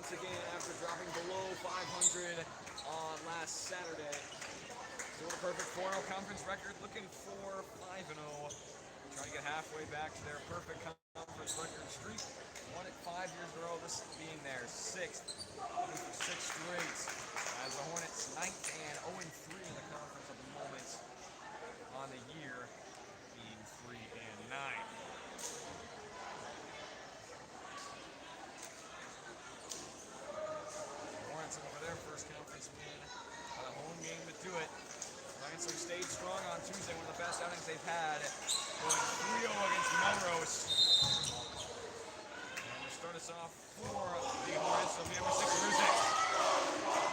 once again after dropping below 500 on last Saturday. Doing a perfect 4-0 conference record, looking for 5-0. Trying to get halfway back to their perfect conference record streak. Won it 5 years in a row, this being their 6th. Looking for 6 straight. As the Hornets 9th and 0-3 in the conference at the moment. On the year being 3-9. Hornets looking for their first conference win. A home game to do it. Lansing stayed strong on Tuesday, one of the best outings they've had, going 3-0 against Melrose. And to start us off for the Hornets, will be number 6, Music.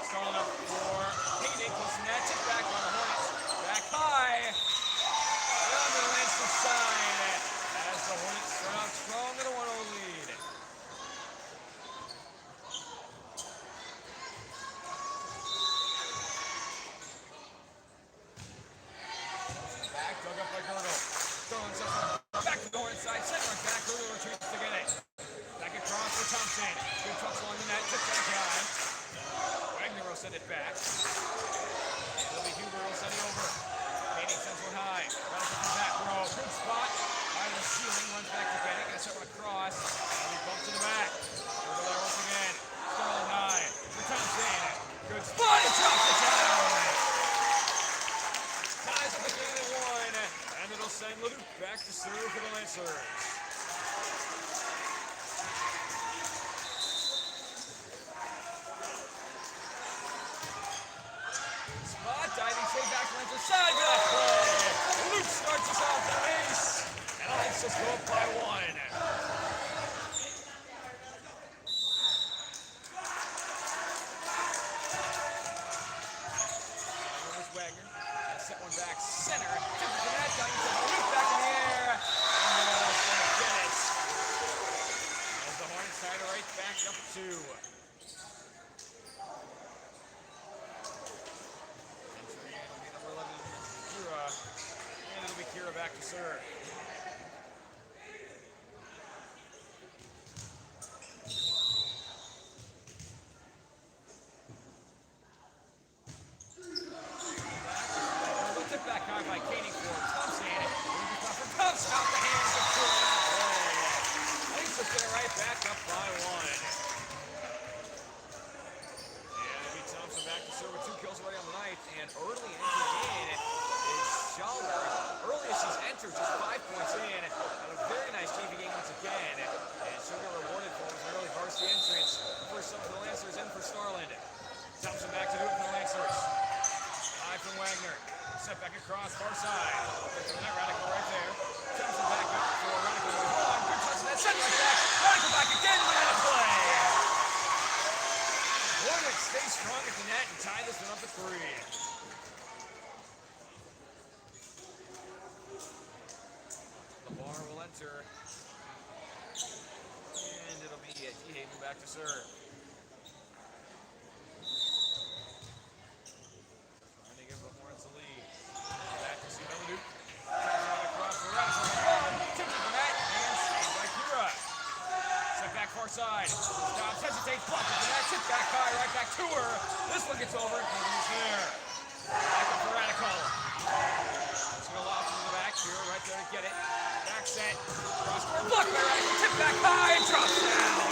Starting up for Hayden, close to net, tip back on the Hornets. Back high, on the Lansing side, as the Hornets start out strong with a 1-0 lead. Back to the Hornets side, center back, Gurgle retreats to get it. Back across for Thompson. Good touch along the net, tip back high. Wagner will send it back. Billy Huber will send it over. Katie sends one high. Runs up the back row. Good spot. High to the ceiling, runs back to get it. Gonna set one across. And he bumps to the back. Over there once again. Sterling high. For Thompson. Good spot. He drops it down. Ties up the game at 1. And it'll send Leduc back to serve for the Lancers. Spot diving straight back to Lancers side. Good play. Leduc starts us off the ace. And the Lancers go up by 1. There's Wagner. Set one back center. Tip to the net. Got Leduc back in the air. And the Hornets going to get it. As the Hornets tie it right back up 2. Entry in will be number 11, Kira. And it'll be Kira back to serve. Stop the hands of Kira. Lancers get it right back up by 1. And it'll be Thompson back to serve with 2 kills already on the night. And early entry in is Schaller. Earliest he's entered, just 5 points in. Had a very nice TV game once again. And she'll get rewarded for his early varsity entrance. First up for the Lancers, in for Starland. Thompson back to do it for the Lancers. High from Wagner. Set back across, far side. From that Radical right there. Thompson back up for Radical with 1. Good touch, and then set right back. Radical back again, and a play. Hornets stay strong at the net and tie this one up at 3. The bar will enter. And it'll be T-Haven back to serve. Trying to give the Hornets a lead. Back to see Leduc. Across the Radical. 1. Tip to the net and saved by Kira. Set back far side. Dobbs hesitates, blocked at the net. Tip back high, right back to her. This one gets over and Cody's there. Back up for Radical. It's going to lob to the back. Kira right there to get it. Back set. Cross court blocked by Radical. Tip back high and drops down.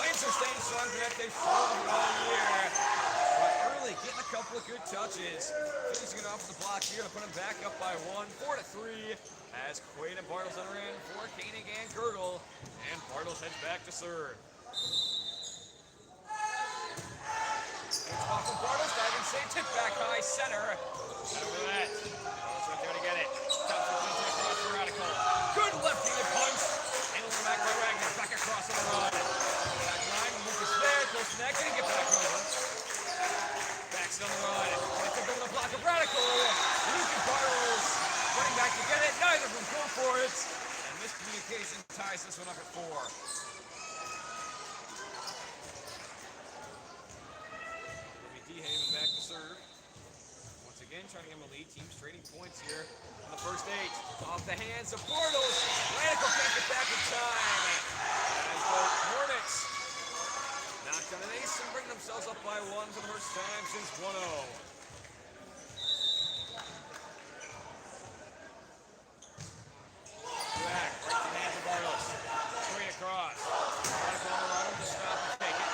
Lancers staying strong to net. They've struggled all year. Getting a couple of good touches. Finishing it off with the block here to put him back up by 1, 4-3. As Quaid and Bartles enter in for Koenig and Gurgle. And Bartles heads back to serve. Good spot for Bartles. Diving save. Tip back high center. And over that. Bartles right there to get it. Thompson into the cross for Radical. Good left-handed punch. And over back by Wagner. Back across on the run. Back line. Lucas there. Close to that. Gonna get back over. On the run. Gonna tip over the block of Radical. Luke and Bartles running back to get it. Neither of them go for it. And miscommunication ties this one up at 4. It'll be D-Haven back to serve. Once again, trying to get him a lead. Teams trading points here in the first 8. Off the hands of Bartles. Radical can't get back in time. As the Hornets up by one for the first time since 1-0. Back, right to the hands of Bartles. Straight across. Radical on the run, just stop and take it.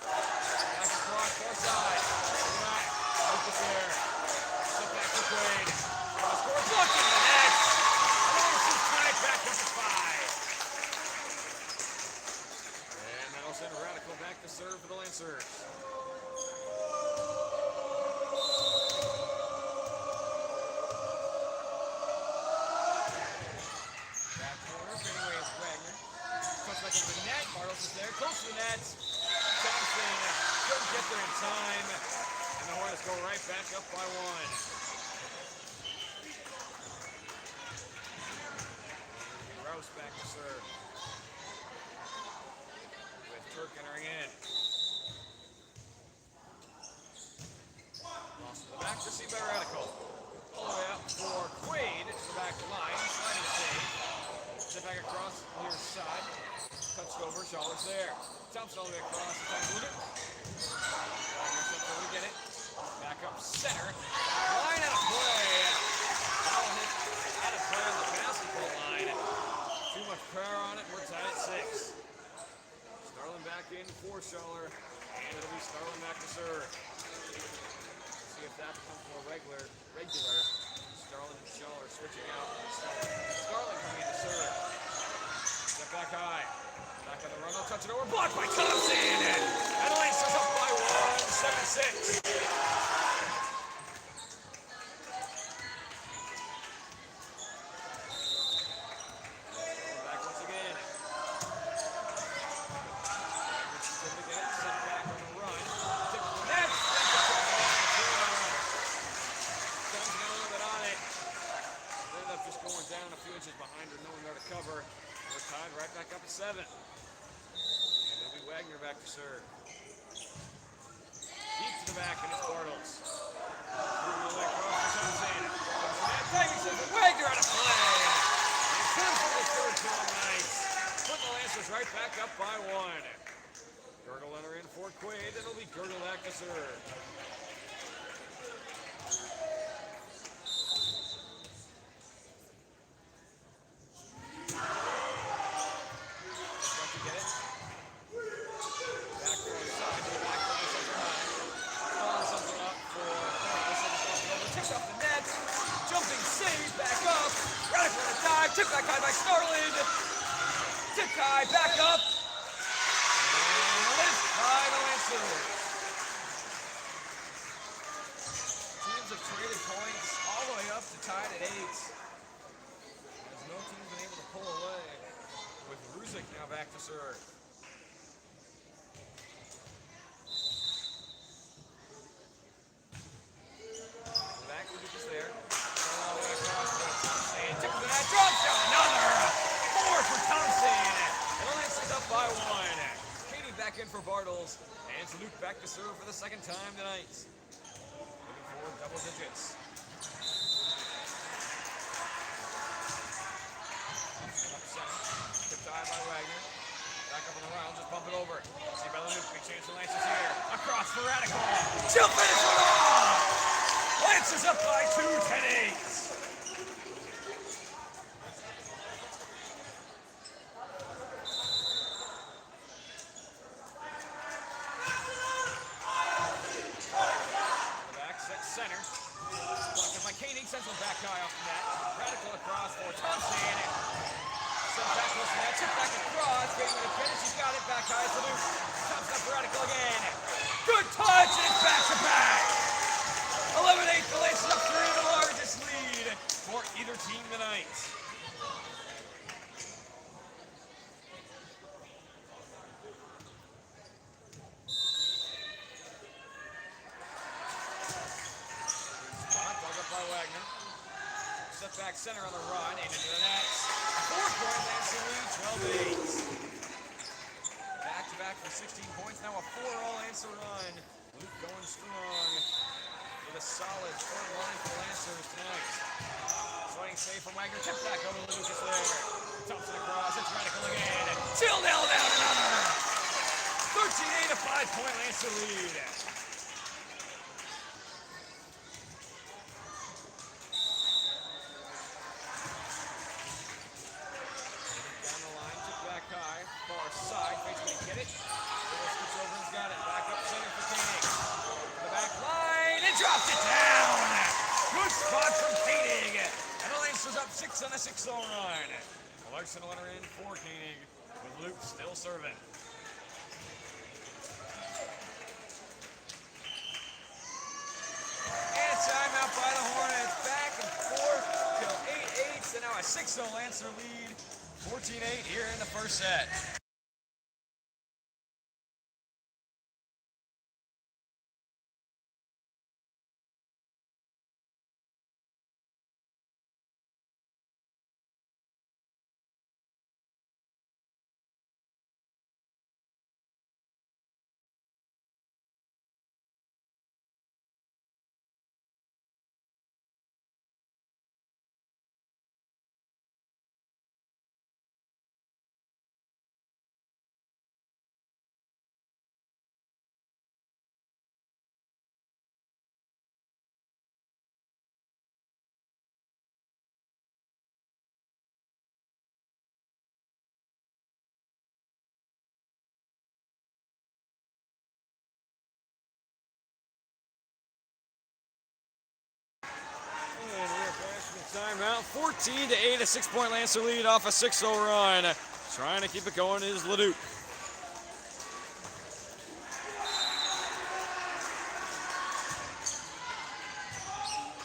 Back across, far side. Back, focus there. Step back to Quaid. Score, blocked in the net. Lancers tie it back up to 5. And that'll send Radical back to serve for the Lancers. Back into the net. Bartles is there, close to the net. Thompson couldn't get there in time. And the Hornets go right back up by 1. Rouse back to serve. With Turk entering in. Lost to the back to see by Radical. All the way up for Quaid to the back line. Sliding save. Step back across near side. Touched over, Shawler's there. Thompson all the way across. Wagner steps over to get it. Back up center. Line out of play. Foul hit out of play on the basketball line. Too much power on it. We're tied at 6. Starlin back in for Schaller. And it'll be Starlin back to serve. See if that becomes more regular. Starlin and Schaller switching out. Starlin coming in to serve. Step back high. Back on the run, I'll touch it over. Blocked by Thompson! And Lancers up by 1, 7-6. Back once again. Step back on the run. Tip to the net. Thompson got a little bit on it. Ended up just going down a few inches behind her, knowing where to cover. We're tied right back up at 7. Wagner back to serve. Deep to the back, and it's Bartles. Moving the leg across to Thompson. Wagner out of play. And Thompson with the 3rd goal night. Putting the Lancers right back up by 1. Gurgle enter in for Quaid, and it'll be Gurgle back to serve. Tip back high by Starlin. Tip high, back up. And lift by the Lancers. Teams have traded points all the way up to tied at 8. As no team's been able to pull away. With Ruzic now back to serve. Back, Ruzic is there. Drops down another! 4 for Thompson! And the Lancers up by 1. Katie back in for Bartles. And Luke back to serve for the 2nd time tonight. Looking for double digits. Up center. Tipped high by Wagner. Back up on the round, just bump it over. See by Luke, big chance for Lancers here. Across for Radical. She'll finish it off! Lancers up by 2, 10-8. Central back guy off the net. Radical across for Thompson. Some back close to that. Chip back across. Getting to the finish. He's got it back high. So Luke. Thompson up for Radical again. Good touch. And it's back to back. 11-8. The Lancers up 3, the largest lead for either team tonight. Wagner. Step back center on the run, and into the net. 4-point Lancer lead, 12-8. Back-to-back for 16 points, now a 4-all Lancer run. Luke going strong with a solid 3rd line for the Lancers tonight. Sliding save from Wagner, tip back over to Lucas there. Thompson across, it's Radical again. Chill down another. 13-8 to 5. 5-point Lancer lead. Down the line, tip back high, far side, Fate's gonna get it. Scoots over and's got it. Back up center for Koenig. To the back line, and drops it down. Good spot from Koenig. And the Lancers up 6 on a 6-0 run. Larson will enter in for Koenig, with Luke still serving. And timeout by the Hornets. Back and forth till 8-8. So now a 6-0 Lancer lead. 14-8 here in the first set. Timeout, 14-8, a 6-point Lancer lead off a 6-0 run. Trying to keep it going is Leduc.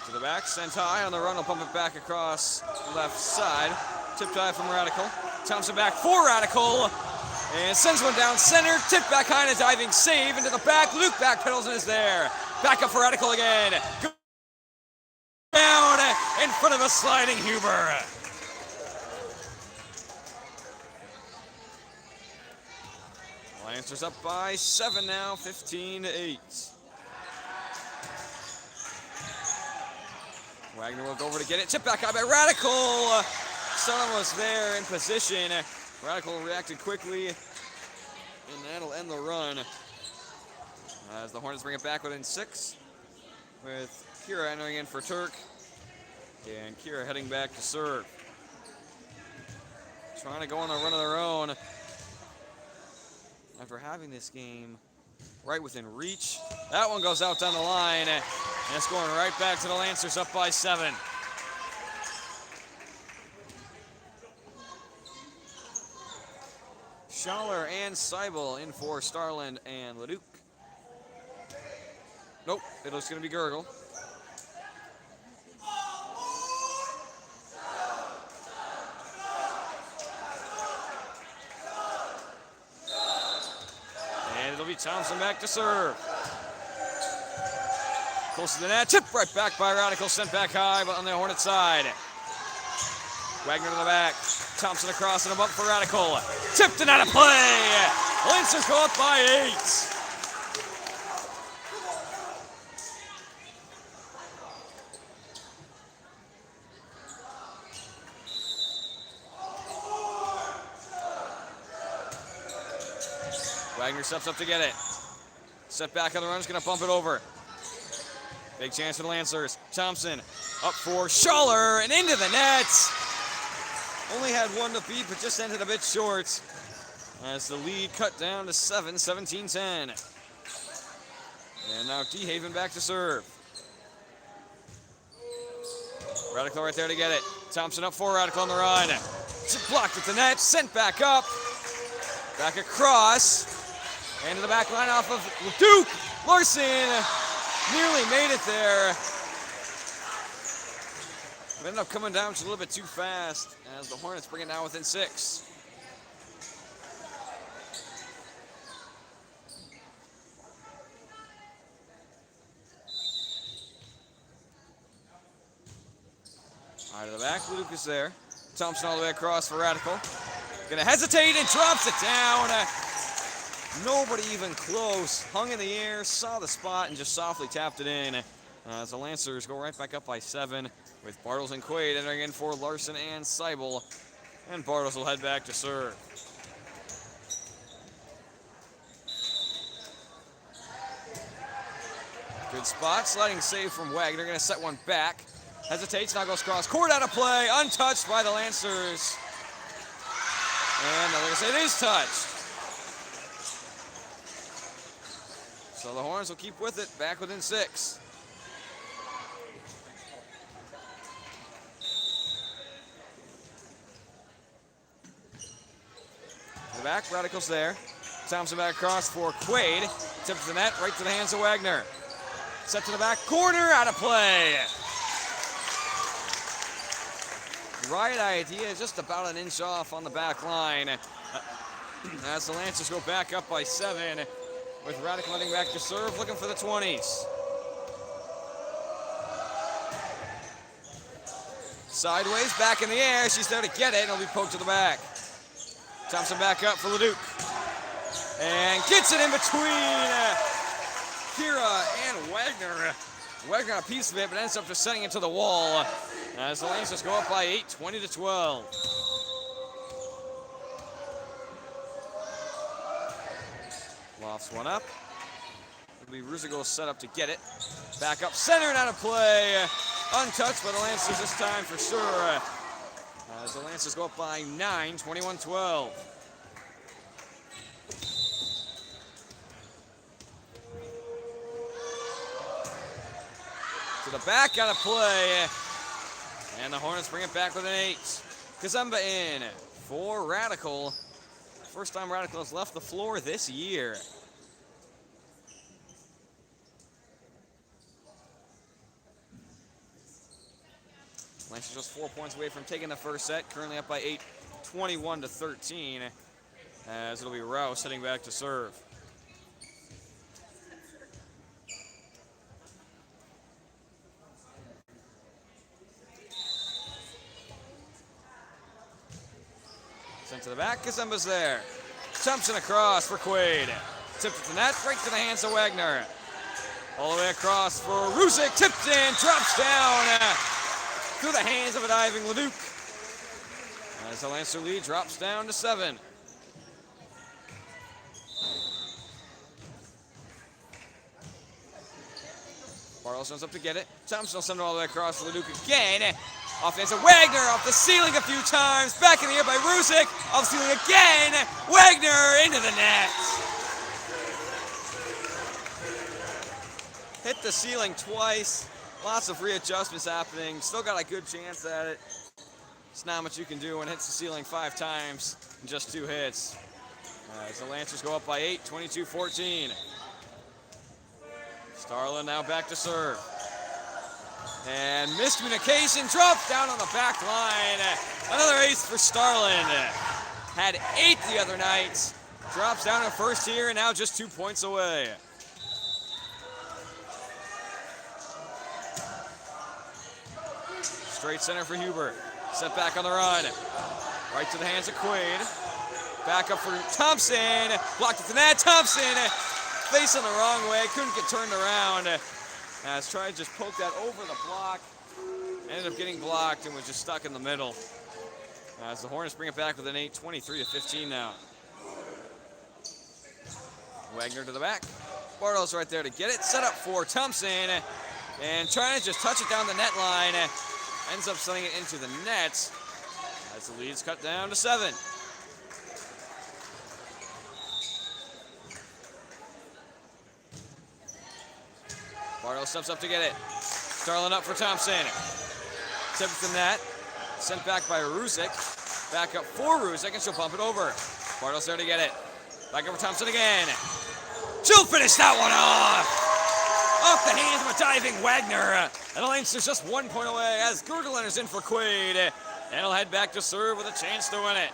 To the back, sent high on the run, will pump it back across left side. Tipped high from Radical. Thompson back for Radical. And sends one down center, tipped back high and a diving save into the back. Luke backpedals and is there. Back up for Radical again. Down in front of a sliding Huber. Lancers up by 7 now, 15-8. Wagner will go over to get it. Tip back high by Radical. Son was there in position. Radical reacted quickly, and that'll end the run. As the Hornets bring it back within 6, with Kira entering in for Turk, and Kira heading back to serve. Trying to go on a run of their own after having this game right within reach. That one goes out down the line, and it's going right back to the Lancers up by 7. Schaller and Seibel in for Starland and Leduc. Nope, it looks going to be Gurgle. And it'll be Thompson back to serve. Close to the net, tip right back by Radical, sent back high, but on the Hornet side. Wagner to the back, Thompson across and a bump for Radical. Tipped and out of play. Lancers go up by 8. Wagner steps up to get it. Set back on the run, is going to bump it over. Big chance for the Lancers. Thompson up for Schaller and into the net. Only had one to beat, but just ended a bit short. As the lead cut down to 7, 17-10. And now DeHaven back to serve. Radical right there to get it. Thompson up for Radical on the run. Blocked at the net, sent back up. Back across. And to the back line off of Duke. Larson nearly made it there. But ended up coming down just a little bit too fast as the Hornets bring it down within 6. High to the back, Luke is there. Thompson all the way across for Radical. Gonna hesitate and drops it down. Nobody even close. Hung in the air, saw the spot, and just softly tapped it in. As the Lancers go right back up by 7, with Bartles and Quaid entering in for Larson and Seibel. And Bartles will head back to serve. Good spot. Sliding save from Wagner. Going to set one back. Hesitates. Now goes cross court out of play. Untouched by the Lancers. And they're going to say it is touched. So the Hornets will keep with it. Back within 6. The back, Radicals there. Thompson back across for Quaid. Tip to the net, right to the hands of Wagner. Set to the back corner, out of play. Right idea, just about an inch off on the back line. As the Lancers go back up by 7, with Radical heading back to serve, looking for the 20s. Sideways, back in the air. She's there to get it, and it'll be poked to the back. Thompson back up for Leduc. And gets it in between Kira and Wagner. Wagner got a piece of it, but ends up just sending it to the wall. As the Lancers go up by 8, 20-12. Lofts one up. It'll be Ruzigal set up to get it. Back up center and out of play. Untouched by the Lancers this time for sure. As the Lancers go up by 9, 21-12. To the back, out of play. And the Hornets bring it back with an 8. Kazemba in for Radical. First time Radical has left the floor this year. Lancers just 4 points away from taking the first set. Currently up by 8, 21-13. As it'll be Rouse heading back to serve. Sent to the back, Kazemba's there. Thompson across for Quaid. Tipped to the net, right to the hands of Wagner. All the way across for Ruzic, tipped in, drops down through the hands of a diving Leduc. As the Lancer lead drops down to 7. Bartles runs up to get it. Thompson will send it all the way across to Leduc again. Offensive Wagner off the ceiling a few times. Back in the air by Ruzic. Off the ceiling again. Wagner into the net. Hit the ceiling twice. Lots of readjustments happening. Still got a good chance at it. It's not much you can do when it hits the ceiling 5 times in just 2 hits. As the Lancers go up by 8, 22-14. Starlin now back to serve. And miscommunication, drops down on the back line. Another ace for Starlin. Had 8 the other night. Drops down to first here and now just 2 points away. Straight center for Huber. Set back on the run. Right to the hands of Quaid. Back up for Thompson. Blocked at the net. Thompson facing the wrong way. Couldn't get turned around. As tried to just poke that over the block. Ended up getting blocked and was just stuck in the middle. As the Hornets bring it back with an 8, 23-15 now. Wagner to the back. Bartles right there to get it. Set up for Thompson. And trying to just touch it down the net line. Ends up sending it into the net. As the lead's cut down to 7. Bartles steps up to get it. Starlin up for Thompson. Tipped to the net. Sent back by Ruzic. Back up for Ruzic, and she'll pump it over. Bartles there to get it. Back over Thompson again. She'll finish that one off. Off the hands of a diving Wagner. And the Lancers just 1 point away as Gurgel enters in for Quaid. And he'll head back to serve with a chance to win it.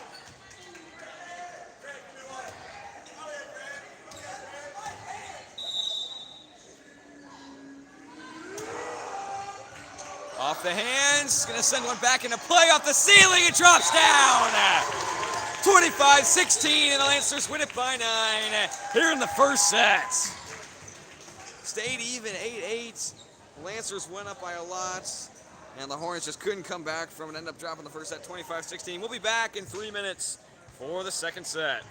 Off the hands, gonna send one back into play off the ceiling, it drops down. 25-16, and the Lancers win it by 9 here in the first set. Stayed even, 8-8. The Lancers went up by a lot, and the Hornets just couldn't come back from it, ended up dropping the first set 25-16. We'll be back in 3 minutes for the second set.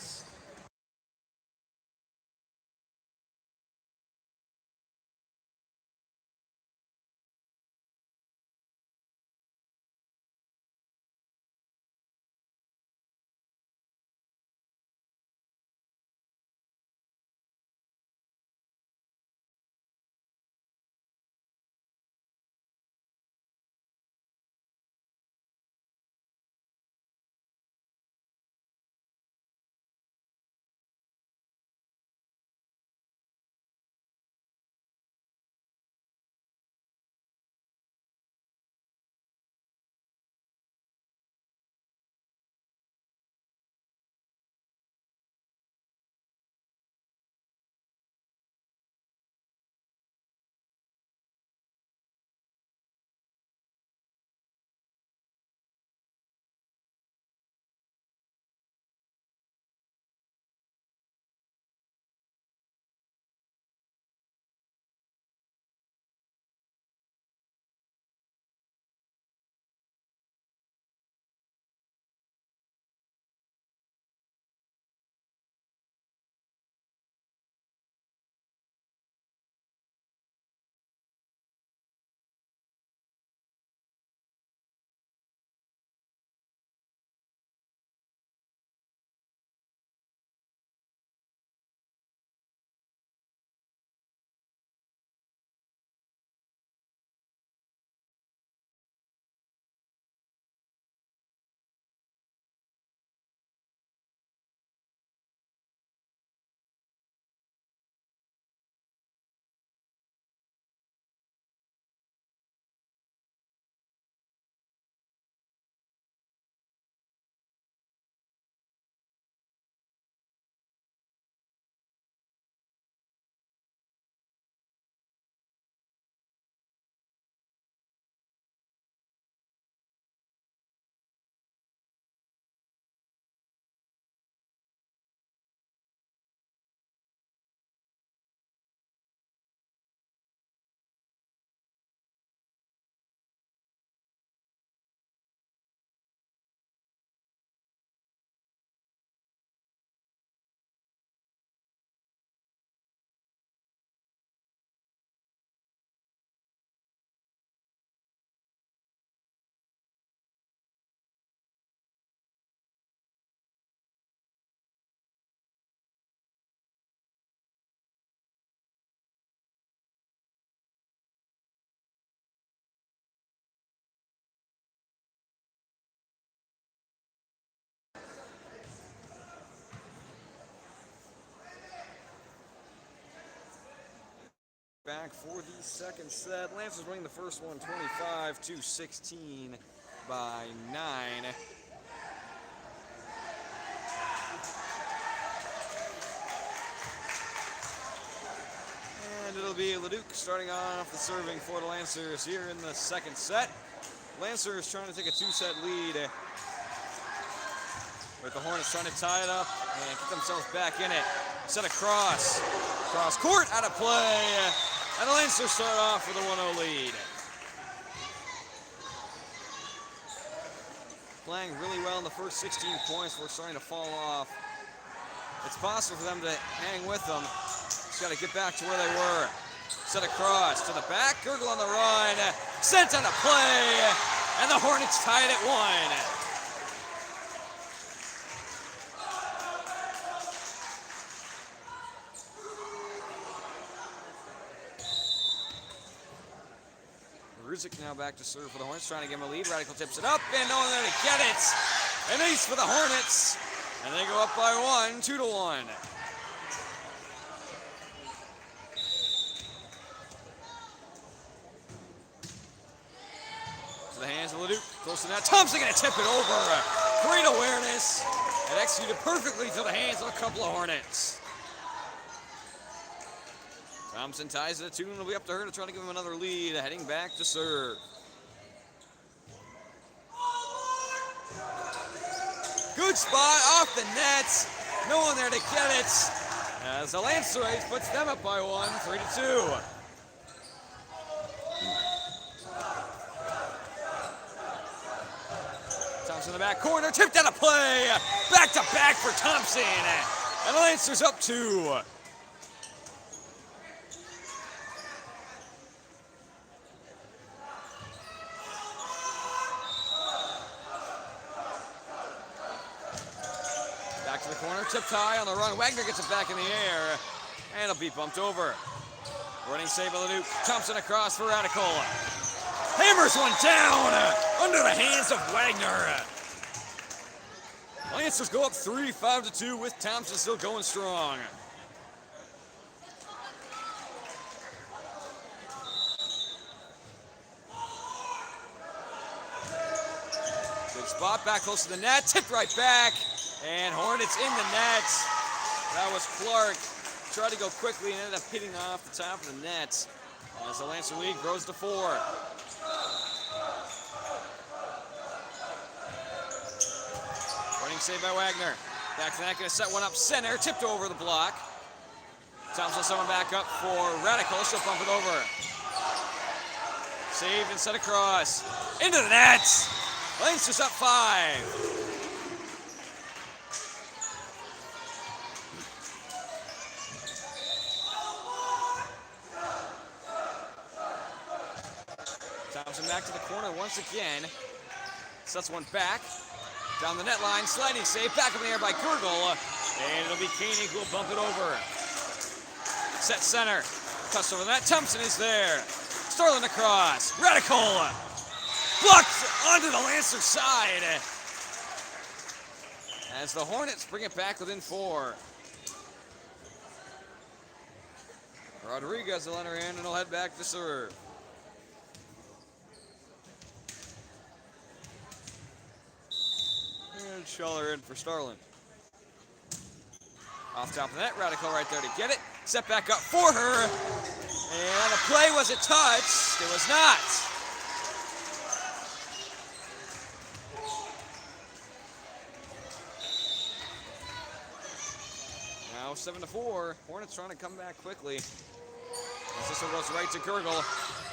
back for the second set. Lancers winning the first one 25-16 by 9. And it'll be Leduc starting off the serving for the Lancers here in the second set. Lancers trying to take a 2-set lead, with the Hornets trying to tie it up and get themselves back in it. Set across court, out of play, and the Lancers start off with a 1-0 lead. Playing really well in the first 16 points. We're starting to fall off. It's possible for them to hang with them. Just got to get back to where they were. Set across to the back. Gurgle on the run. Sent on a play. And the Hornets tied at 1. Ruzic now back to serve for the Hornets, trying to give him a lead. Radical tips it up, and no one there to get it. An ace for the Hornets, and they go up by 1, 2-1. To the hands of Leduc, close to that. Thompson gonna tip it over. Great awareness, and executed perfectly to the hands of a couple of Hornets. Thompson ties it at 2, and it'll be up to her to try to give him another lead, heading back to serve. Good spot off the net. No one there to get it. As the Lancers puts them up by 1, 3-2. Thompson in the back corner, tipped out of play. Back to back for Thompson. And the Lancers up 2. Back to the corner, tip tie on the run. Wagner gets it back in the air, and it'll be bumped over. Running save by Leduc. Thompson across for Radical. Hammers one down under the hands of Wagner. Lancers go up 3, 5-2 with Thompson still going strong. Good spot, back close to the net, tipped right back. And Hornets in the net. That was Clark. Tried to go quickly and ended up hitting off the top of the net. As the Lancer lead grows to 4. Running save by Wagner. Back to that, gonna set one up center. Tipped over the block. Thompson someone back up for Radical. She'll bump it over. Saved and set across. Into the net. Lancers up 5. Thompson back to the corner once again. Sets one back. Down the net line, sliding save, back up in the air by Gurgle. And it'll be Koenig who will bump it over. Set center. Cuts over the net. Thompson is there. Starling across. Radical. Blocked onto the Lancer side. As the Hornets bring it back within 4. Rodriguez will enter in and he'll head back to serve. And Schuller in for Starlin. Off top of the net, Radical right there to get it. Set back up for her. And the play was it touched? It was not. Now 7-4. Hornets trying to come back quickly. As this one goes right to Gurgle.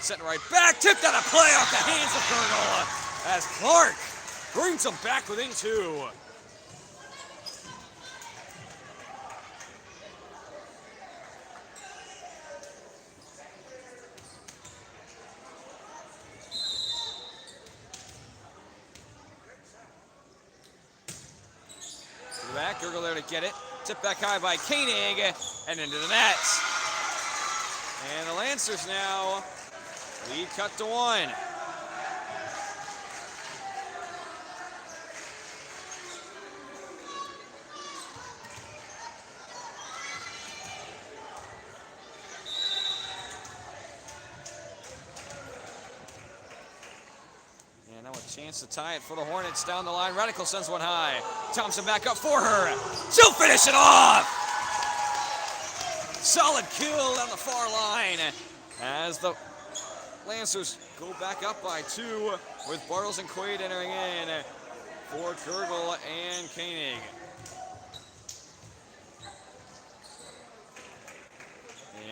Setting right back. Tipped out a play off the hands of Gurgle. As Clark brings them back within 2. To the back, Gurgle there to get it. Tipped back high by Koenig and into the net. And the Lancers now lead cut to 1. Chance to tie it for the Hornets down the line. Radical sends one high. Thompson back up for her. She'll finish it off! Solid kill down the far line as the Lancers go back up by 2 with Bartles and Quaid entering in for Gurgle and Koenig.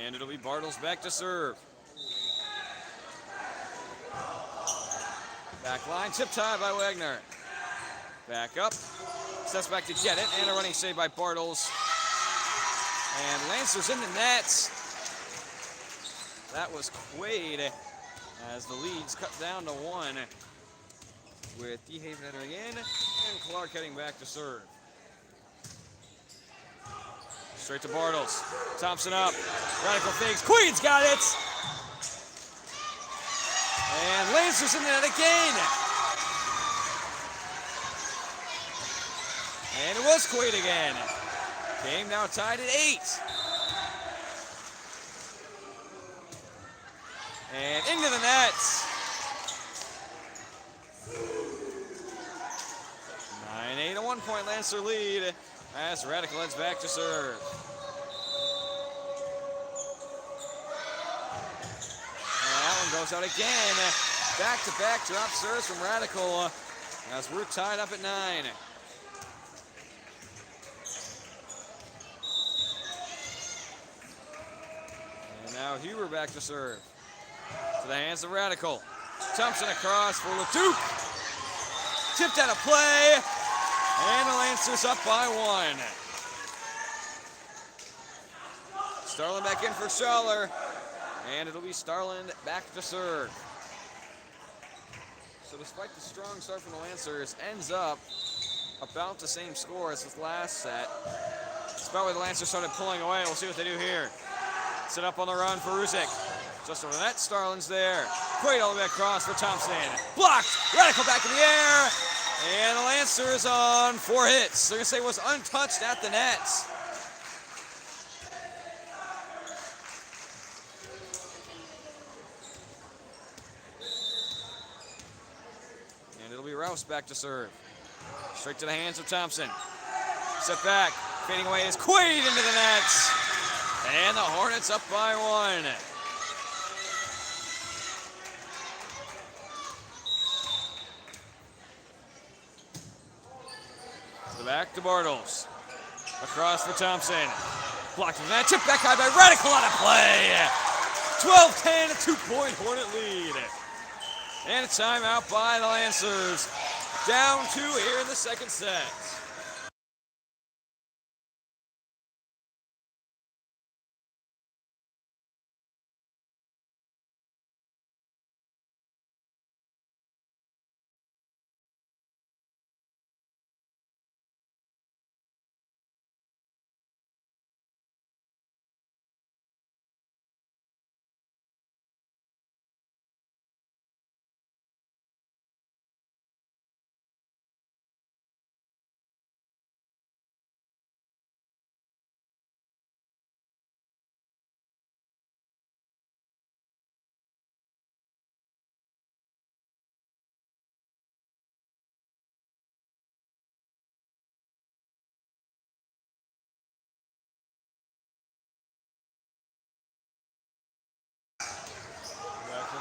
And it'll be Bartles back to serve. Back line, tip tie by Wagner. Back up, steps back to get it, and a running save by Bartles. And Lancers in the nets. That was Quaid as the lead's cut down to 1 with DeHaven entering in and Clark heading back to serve. Straight to Bartles. Thompson up. Radical fakes. Quaid's got it. And Lancers in the net again. And it was Quaid again. Game now tied at 8. And into the nets. 9-8, a 1-point Lancer lead as Radical heads back to serve. And that one goes out again. Back-to-back drop serves from Radical as we're tied up at 9. And now Huber back to serve. To the hands of Radical. Thompson across for LeDuc. Tipped out of play. And the Lancers up by 1. Starland back in for Schaller. And it'll be Starland back to serve. So despite the strong start from the Lancers, ends up about the same score as this last set. Despite where the Lancers started pulling away, we'll see what they do here. Set up on the run for Ruzic. Just over the net, Starland's there. Quaid all the way across for Thompson. Blocked, Radical back in the air. And the Lancers on 4 hits. They're gonna say it was untouched at the nets. And it'll be Rouse back to serve. Straight to the hands of Thompson. Set back, fading away is Quaid into the nets. And the Hornets up by 1. Back to Bartles. Across for Thompson. Blocked in that. Tip back high by Radical on a play. 12-10, a 2-point Hornet lead. And a timeout by the Lancers. Down 2 here in the second set.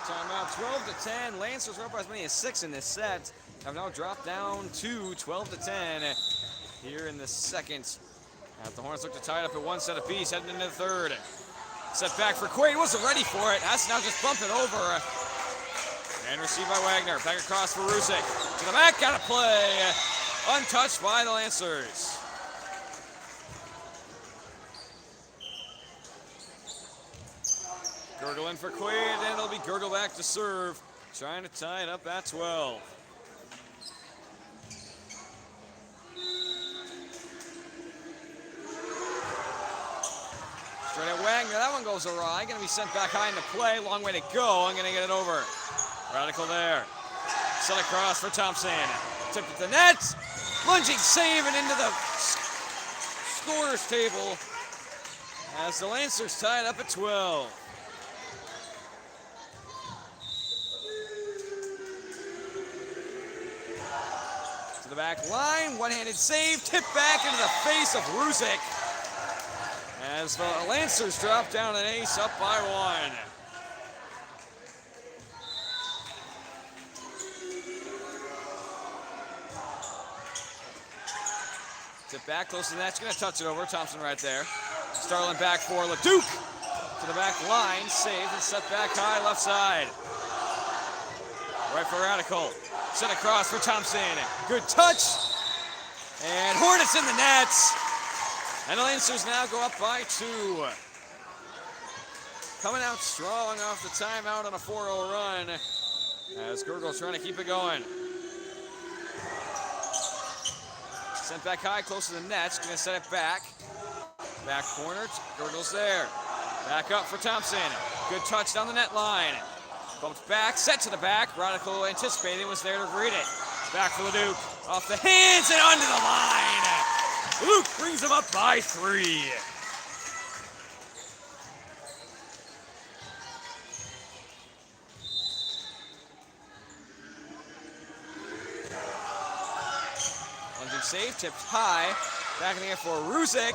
Timeout, 12-10. Lancers were up by as many as 6 in this set. Have now dropped down to 12-10 here in the second. As the Hornets look to tie it up at 1 set apiece, heading into the third. Set back for Quaid, wasn't ready for it. Has to now just bump it over. And received by Wagner. Back across for Ruzic. To the back, got a play. Untouched by the Lancers. Gurgle in for Quaid, and it'll be Gurgle back to serve, trying to tie it up at 12. Straight at Wagner, that one goes awry. Gonna be sent back high into play, long way to go. I'm gonna get it over. Radical there. Set across for Thompson. Tipped at the net. Lunging save and into the scorer's table as the Lancers tie it up at 12. the back line, one-handed save, tip back into the face of Ruzic. As the Lancers drop down an ace, up by 1. Tip back, close to the net. She's going to touch it over. Thompson right there. Starlin back for Leduc. To the back line, saved and set back high left side. Right for Radical. Sent across for Thompson. Good touch. And Hornets in the nets. And the Lancers now go up by 2. Coming out strong off the timeout on a 4-0 run. As Gurgle's trying to keep it going. Sent back high, close to the net. Going to set it back. Back corner. Gurgle's there. Back up for Thompson. Good touch down the net line. Bumped back, set to the back. Radical anticipating, was there to greet it. Back for Leduc. Off the hands and onto the line. Luke brings him up by 3. Lunging save, tipped high. Back in the air for Ruzic.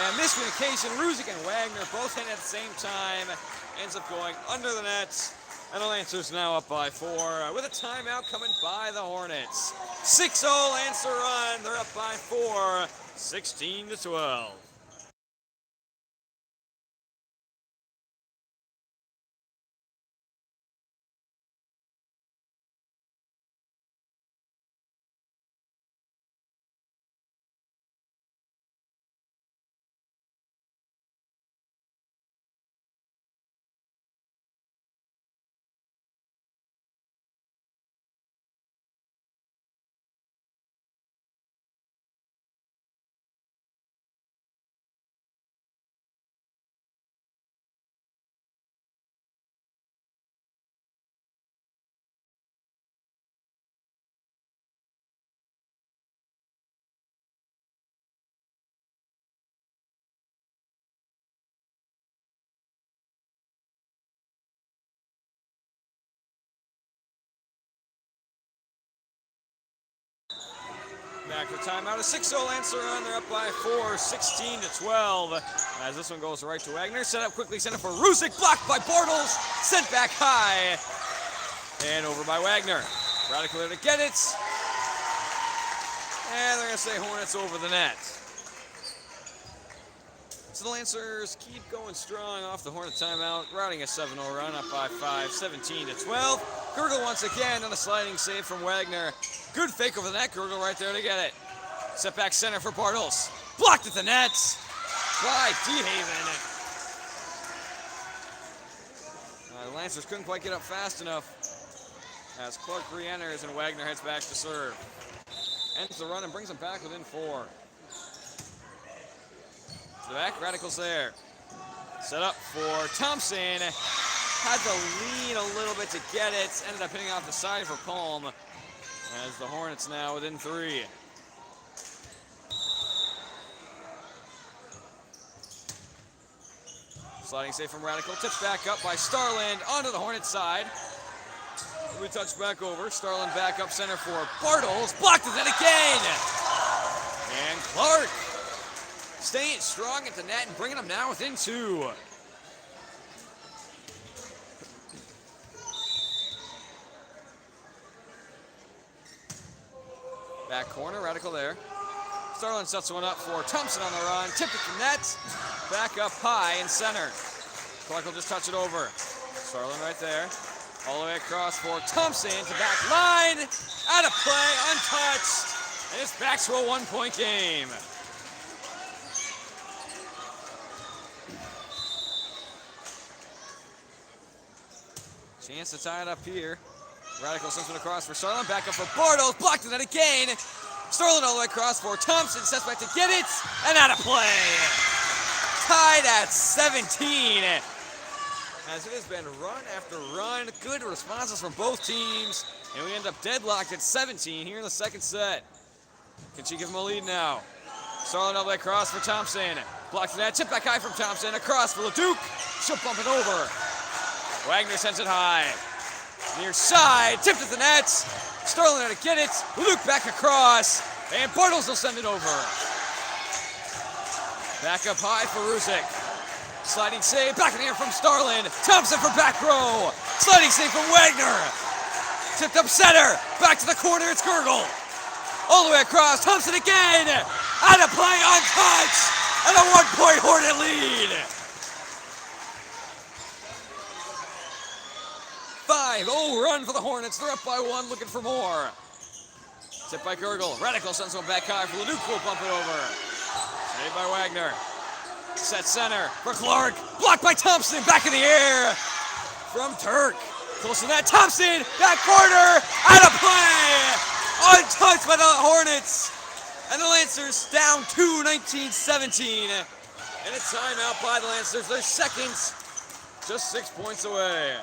And miscommunication, Ruzic and Wagner both hit at the same time. Ends up going under the net. And the Lancers now up by 4 with a timeout coming by the Hornets. 6-0 Lancer run. They're up by 4, 16-12. Back for timeout, a 6-0 Lancer run. They're up by 4, 16-12. As this one goes right to Wagner. Set up quickly, sent it for Ruzic. Blocked by Bartles. Sent back high. And over by Wagner. Radical there to get it. And they're going to say Hornets over the net. So the Lancers keep going strong off the Hornet timeout, routing a 7-0 run, up by 5, 17-12. Gurgle once again on a sliding save from Wagner. Good fake over the net. Gurgle right there to get it. Set back center for Bartles. Blocked at the net by DeHaven. The Lancers couldn't quite get up fast enough as Clark re-enters and Wagner heads back to serve. Ends the run and brings them back within 4. To the back, Radical's there. Set up for Thompson. Had to lean a little bit to get it. Ended up hitting off the side for Palm. As the Hornets now within 3. Sliding save from Radical. Tips back up by Starland onto the Hornets side. We touch back over. Starland back up center for Bartles. Blocked it again. And Clark staying strong at the net and bringing them now within 2. Back corner, Radical there. Starland sets one up for Thompson on the run. Tipped it to net. Back up high in center. Clark will just touch it over. Starland right there. All the way across for Thompson to back line. Out of play, untouched. And it's back to a 1-point game. Chance to tie it up here. Radical sends one across for Starland. Back up for Bartles. Blocked it again. Starland all the way across for Thompson. Sets back to get it. And out of play. Tied at 17. As it has been run after run. Good responses from both teams. And we end up deadlocked at 17 here in the second set. Can she give him a lead now? Starland all the way across for Thompson. Blocked that. Tip back high from Thompson. Across for Leduc. She'll bump it over. Wagner sends it high. Near side, tipped at the net. Sterling had to get it. Luke back across, and Bartles will send it over. Back up high for Ruzic. Sliding save, back in the air from Starlin. Thompson for back row. Sliding save from Wagner. Tipped up center, back to the corner, it's Gurgle. All the way across, Thompson again. Out of play, untouched, and a 1-point Hornet lead. 5-0 run for the Hornets. They're up by 1, looking for more. Tipped by Gurgle. Radical sends one back high for Leduc, will bump it over. Saved by Wagner. Set center for Clark. Blocked by Thompson. Back in the air from Turk. Close to that. Thompson. Back corner. Out of play. Untouched by the Hornets. And the Lancers down 2, 19-17. And a timeout by the Lancers. They're seconds. Just 6 points away.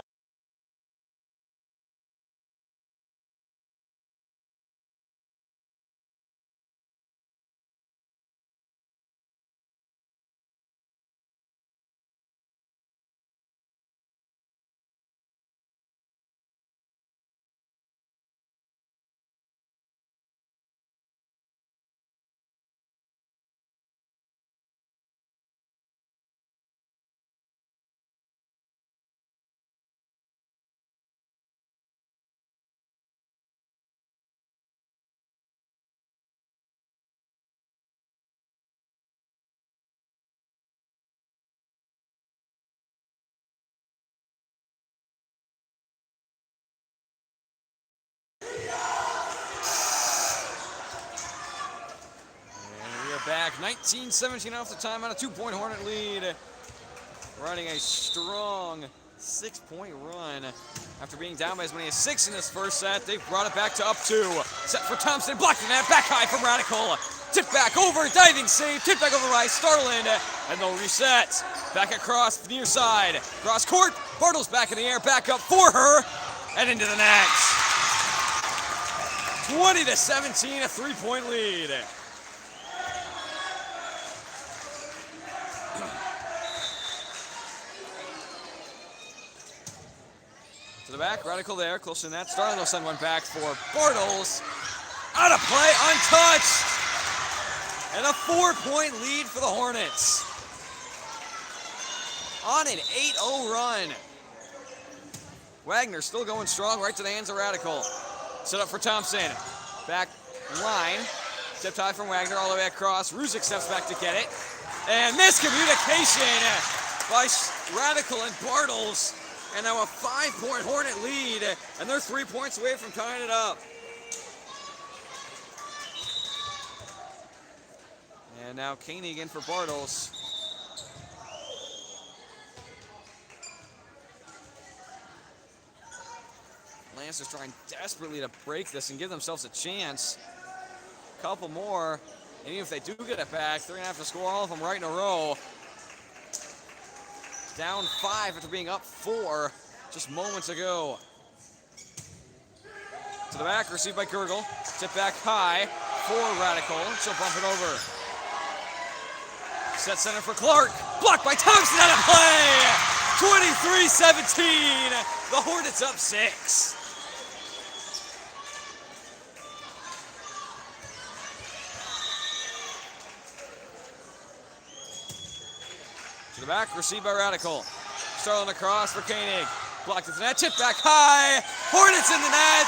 Back 19-17 off the time on a 2-point Hornet lead. Running a strong 6-point run. After being down by as many as 6 in this first set, they've brought it back to up 2. Set for Thompson, blocking that, back high from Radical. Tip back over, diving save, tip back over by Starland, and they'll reset. Back across, near side, cross court, Bartles back in the air, back up for her, and into the net. 20-17, a 3-point lead. To the back, Radical there, close to the net. Starling will send one back for Bartles. Out of play, untouched. And a 4-point lead for the Hornets. On an 8-0 run. Wagner still going strong, right to the hands of Radical. Set up for Thompson. Back line. Tipped high from Wagner all the way across. Ruzic steps back to get it. And miscommunication by Radical and Bartles. And now a 5-point Hornet lead, and they're 3 points away from tying it up. And now Koenig in for Bartles. Lancers trying desperately to break this and give themselves a chance. Couple more, and even if they do get it back, they're gonna have to score all of them right in a row. Down 5 after being up 4 just moments ago. To the back, received by Gurgle. Tip back high for Radical. She'll bump it over. Set center for Clark. Blocked by Thompson, out of play. 23-17. The Hornets up 6. To the back, received by Radical. Starling across for Koenig. Blocked at the net, tip back high. Hornets in the net.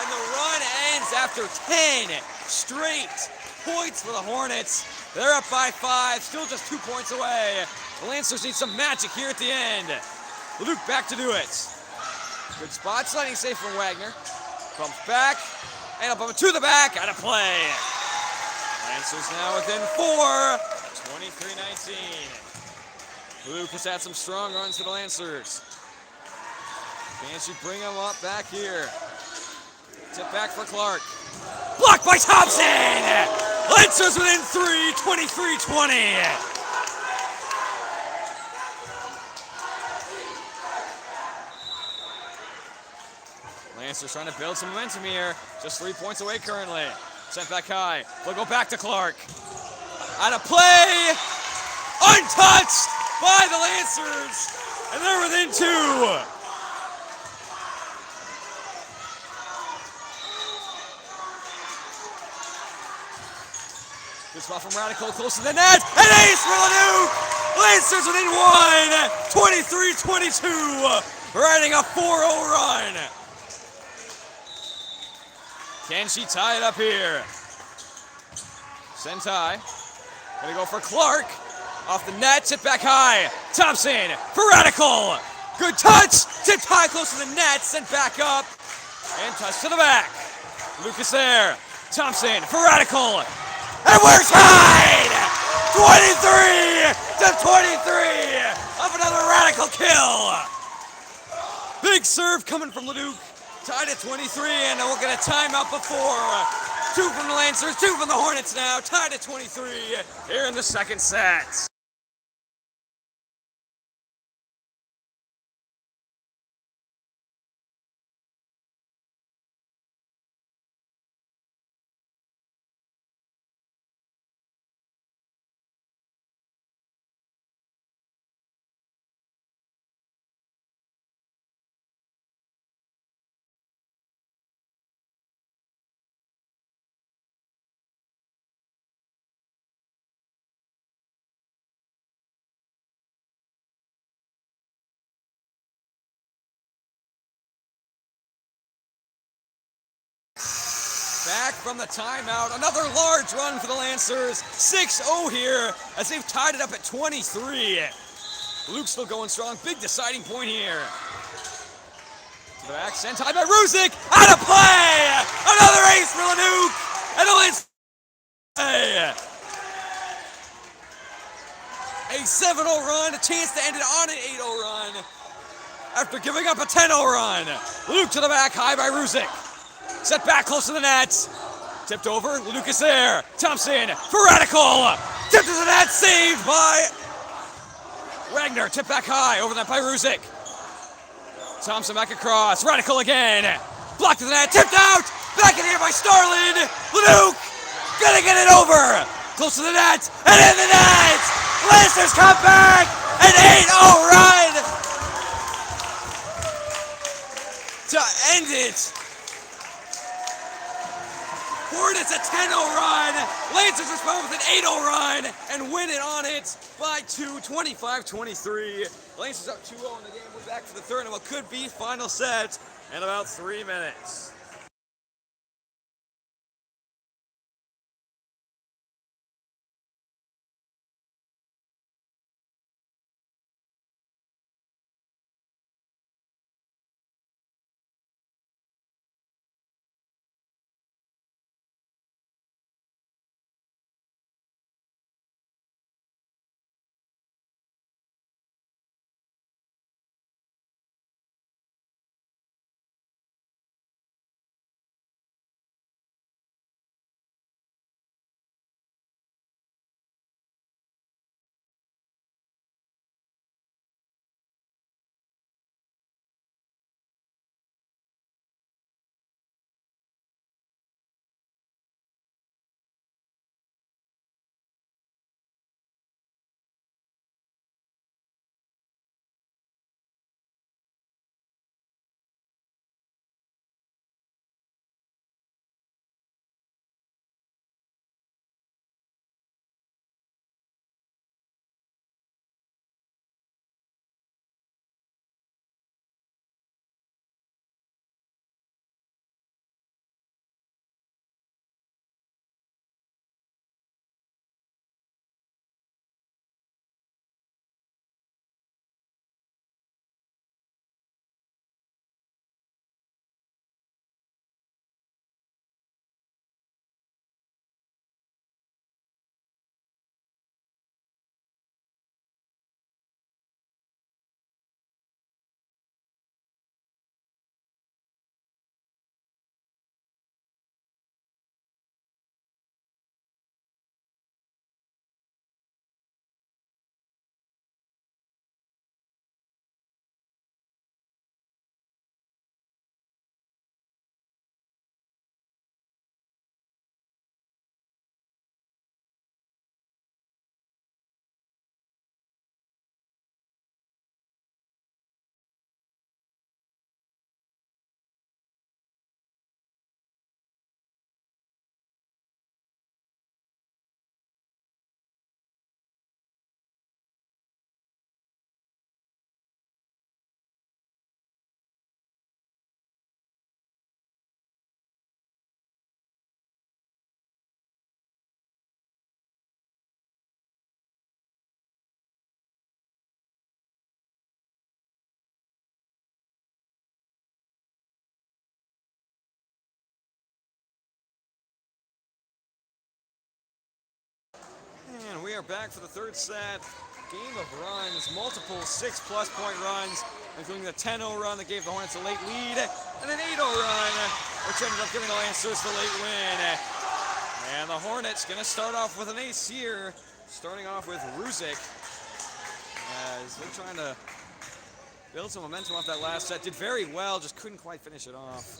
And the run ends after 10 straight points for the Hornets. They're up by 5, still just 2 points away. The Lancers need some magic here at the end. Luke back to do it. Good spot, sliding safe from Wagner. Bumps back, and a bump to the back, out of play. Lancers now within 4, 23-19. Luke has had some strong runs for the Lancers. Can she bring him up back here? Tip back for Clark. Blocked by Thompson! Lancers within 3, 23-20. Lancers trying to build some momentum here. Just 3 points away currently. Sent back high. We'll go back to Clark. Out of play! Untouched by the Lancers! And they're within 2. Good spot from Radical, close to the net, and ace for Leduc! Lancers within one, 23-22, riding a 4-0 run. Can she tie it up here? Sentai, gonna go for Clark. Off the net, tip back high. Thompson for Radical. Good touch, tipped high close to the net, sent back up, and touch to the back. Lucas there, Thompson for Radical. And we're tied! 23-23 of another Radical kill. Big serve coming from Leduc. Tied at 23, and we'll get a timeout before. 2 from the Lancers, 2 from the Hornets now. Tied at 23 here in the second set. Back from the timeout, another large run for the Lancers. 6-0 here as they've tied it up at 23. Luke's still going strong. Big deciding point here. To the back, sent high by Ruzic. Out of play! Another ace for Leduc! And the Lancers. A 7-0 run, a chance to end it on an 8-0 run after giving up a 10-0 run. Luke to the back, high by Ruzic. Set back close to the net. Tipped over, Lucas there. Thompson for Radical. Tipped to the net, saved by Wagner. Tipped back high, over that by Ruzic. Thompson back across, Radical again. Blocked to the net, tipped out. Back in here by Starlin. Leduc gonna get it over. Close to the net, and in the net. Lancers come back. An 8-0 run to end it. Hornets a 10-0 run. Lancers respond with an 8-0 run and win it on it by 2, 25-23. Lancers up 2-0 in the game. We're back for the third and what could be final set in about 3 minutes. And we are back for the third set. Game of runs, multiple 6+ point runs, including the 10-0 run that gave the Hornets a late lead, and an 8-0 run, which ended up giving the Lancers the late win. And the Hornets going to start off with an ace here, starting off with Ruzic, as they're trying to build some momentum off that last set. Did very well, just couldn't quite finish it off.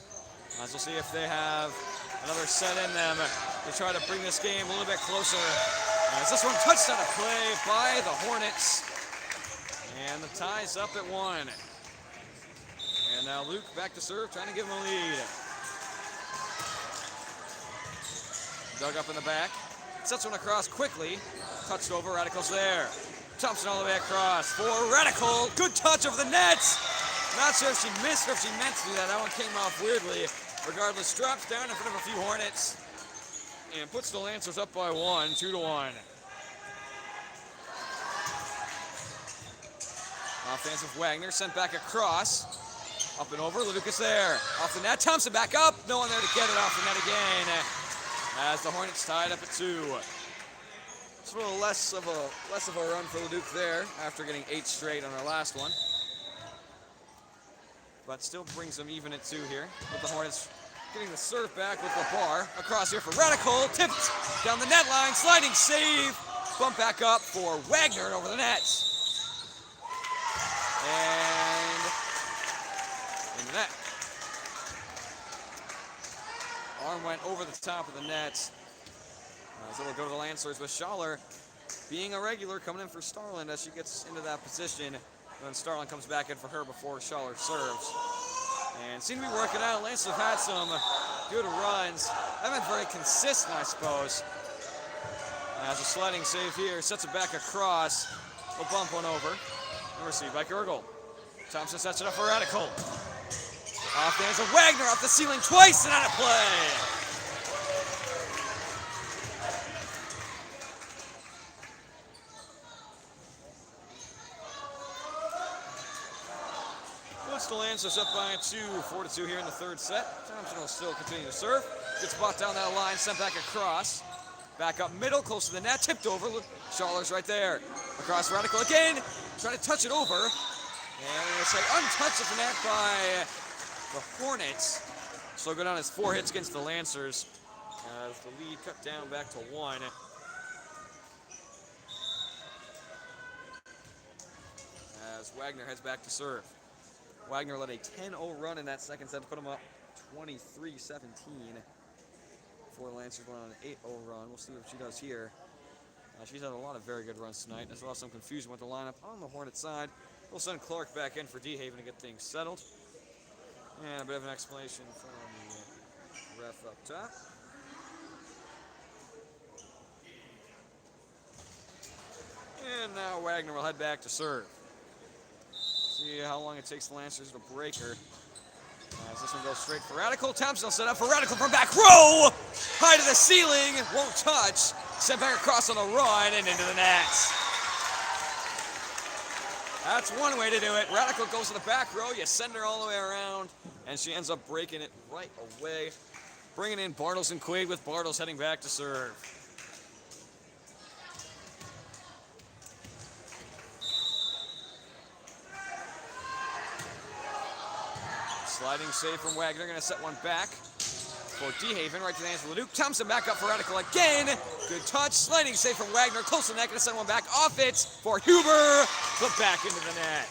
As we'll see if they have another set in them to try to bring this game a little bit closer. As this one touched on a play by the Hornets. And the tie's up at 1. And now Luke back to serve, trying to give him a lead. Dug up in the back. Sets one across quickly. Touched over, Radical's there. Thompson all the way across for Radical. Good touch over the nets. Not sure if she missed or if she meant to do that. That one came off weirdly. Regardless, drops down in front of a few Hornets and puts the Lancers up by 1, 2-1. Offensive Wagner sent back across. Up and over, Lucas there. Off the net, Thompson back up. No one there to get it off the net again. As the Hornets tied up at 2. It's a little less of a run for Leduc there after getting 8 straight on our last one. But still brings them even at 2 here, with the Hornets getting the serve back with the bar. Across here for Radical, tipped down the net line, sliding save. Bump back up for Wagner over the net. And in the net. Arm went over the top of the net. So it'll go to the Lancers with Schaller being a regular, coming in for Starland as she gets into that position. And then Starland comes back in for her before Schaller serves. And seem to be working out. Lancers have had some good runs. Haven't been very consistent, I suppose. As a sliding save here, sets it back across. We'll bump one over. And received by Gergel. Thompson sets it up for Radical. Off the hands of Wagner, off the ceiling twice and out of play. The Lancers up by 2, 4-2 here in the third set. Thompson will still continue to serve. Gets bought down that line, sent back across. Back up middle, close to the net, tipped over. Schaller's right there. Across Radical again, trying to touch it over. And it's like untouched at the net by the Hornets. So go down as 4 hits against the Lancers. As the lead cut down back to 1. As Wagner heads back to serve. Wagner led a 10-0 run in that second set to put him up 23-17. Before the Lancers went on an 8-0 run. We'll see what she does here. She's had a lot of very good runs tonight. There's also some confusion with the lineup on the Hornet side. We'll send Clark back in for D-Haven to get things settled. And a bit of an explanation from the ref up top. And now Wagner will head back to serve. See how long it takes the Lancers to break her. As this one goes straight for Radical. Thompson will set up for Radical from back row. High to the ceiling. Won't touch. Sent back across on the run and into the net. That's one way to do it. Radical goes to the back row. You send her all the way around. And she ends up breaking it right away. Bringing in Bartles and Quaid with Bartles heading back to serve. Sliding save from Wagner, going to set one back for D-Haven, right to the hands of Leduc. Thompson back up for Radical again. Good touch, sliding save from Wagner, close to the net, going to send one back off it for Huber, but back into the net.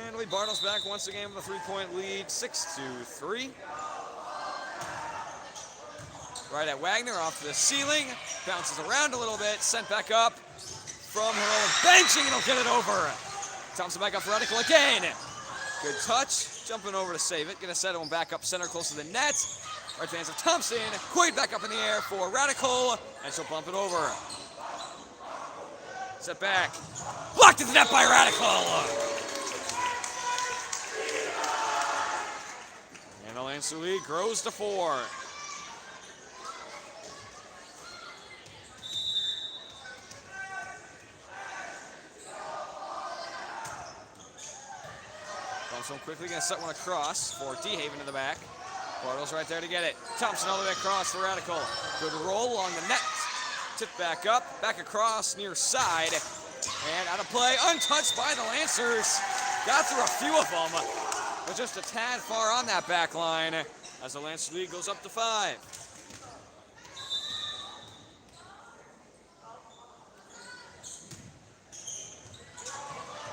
And Lee Bartles back once again with a 3-point lead, 6-3. Right at Wagner, off to the ceiling, bounces around a little bit, sent back up. From her own benching, and he'll get it over. Thompson back up for Radical again. Good touch, jumping over to save it. Gonna set one back up center, close to the net. Right to the hands of Thompson. Quaid back up in the air for Radical, and she'll bump it over. Set back. Blocked at the net by Radical. And the Lancer lead grows to 4. Thompson quickly going to set one across for D-Haven in the back. Bartles right there to get it. Thompson all the way across for Radical. Good roll along the net. Tip back up, back across near side. And out of play, untouched by the Lancers. Got through a few of them, but just a tad far on that back line as the Lancer lead goes up to 5.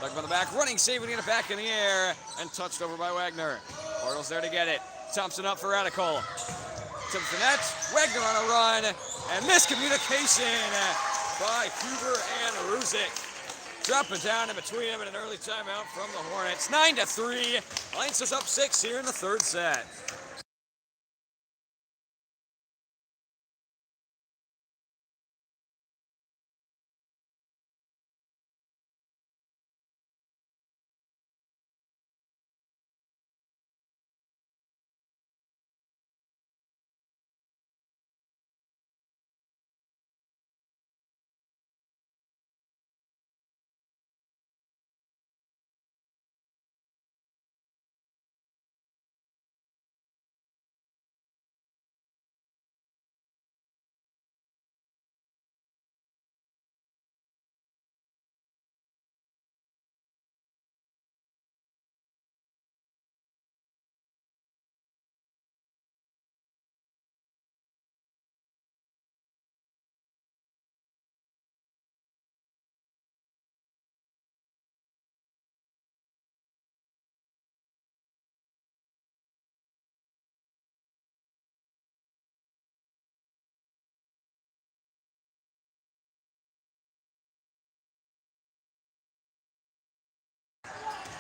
Back on the back, running, saving it back in the air, and touched over by Wagner. Bartles there to get it. Thompson up for Radical. Tips the net, Wagner on a run, and miscommunication by Huber and Ruzick. Dropping down in between them in an early timeout from the Hornets. 9-3, Lancers up 6 here in the third set.